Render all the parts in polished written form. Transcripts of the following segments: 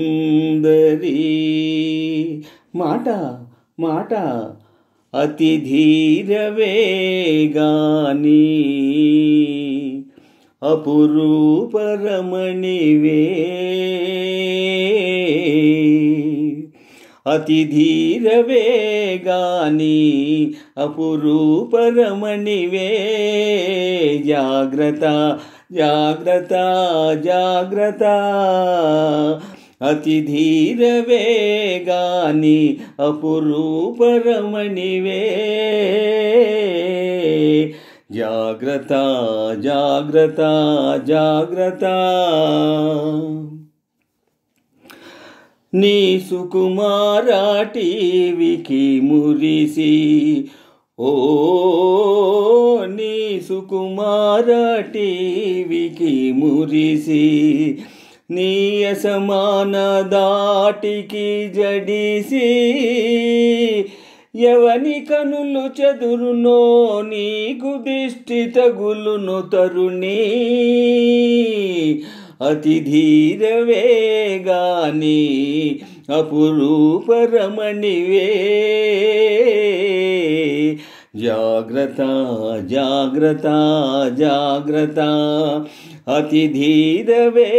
సుందరి మాట మాట అతి ధీరవేగాని అపురూపరమణివే అతి ధీరవేగాని అపురూపరమణివే జాగ్రత్త జాగ్రత్త జాగ్రత్త అతి ధీరవేగాని అపురూపరమణివే జాగ్రత్త జాగ్రత్త జాగ్రత్త నీ సుకుమారాటివికి మురిసి ఓ నీ సుకుమారాటివికి మురిసి నీ అసమాన దాటికి జడిసి ఎవని కనులు చెదురునో నీకు దిష్టి తగులును తరుణి అతి ధీరవేగాని అపురూపరమణివే జాగ్రత్త జాగ్రత్త జాగ్రత్త అతి ధీరవేగాని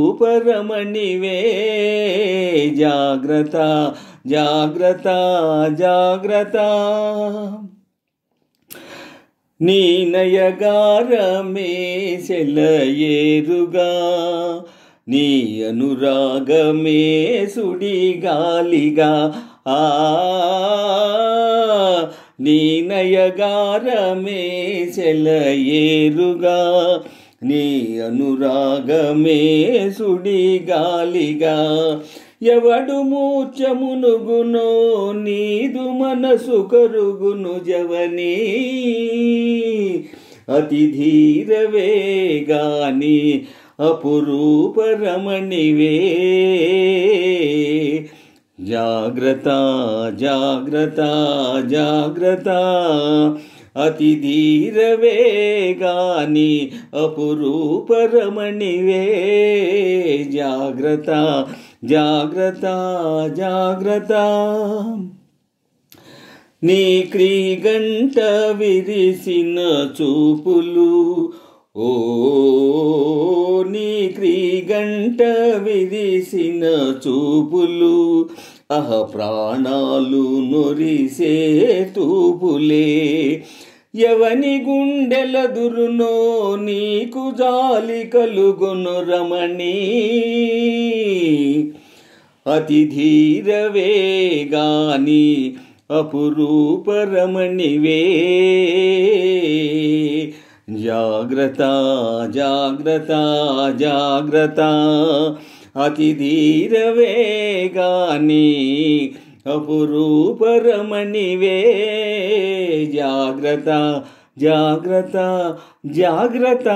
అపురూపరమణివే జాగ్రత్త జాగ్రత్త జాగ్రత్త నీ నయగారమే సెలయేరుగా నీ అనురాగమే సుడిగాలిగా నీ నయగారమే సెలయేరుగా నీ అనురాగమే సుడిగాలిగా ఎవడు మూర్ఛమునుగునో నీదు మనసు కరుగును జవని అతి ధీరవేగాని అపురూపరమణివే జాగ్రత్త జాగ్రత్త జాగ్రత్త అతి ధీరవేగాని అపురూపరమణివే జాగ్రత్త జాగ్రత్త జాగ్రత్త నీ క్రీగంట విరిసిన చూపులు ఓ నీ క్రీగంట విరిసిన చూపులు ప్రాణాలు నొరిసే తూపులే ఎవని గుండెల దురునో నీకు జాలి కలుగును రమణి అతి ధీరవేగాని అపురూపరమణివే జాగ్రత్త జాగ్రత్త జాగ్రత్త అతి ధీరవేగాని అపురూపరమణివే జాగ్రత్త జాగ్రత్త జాగ్రత్త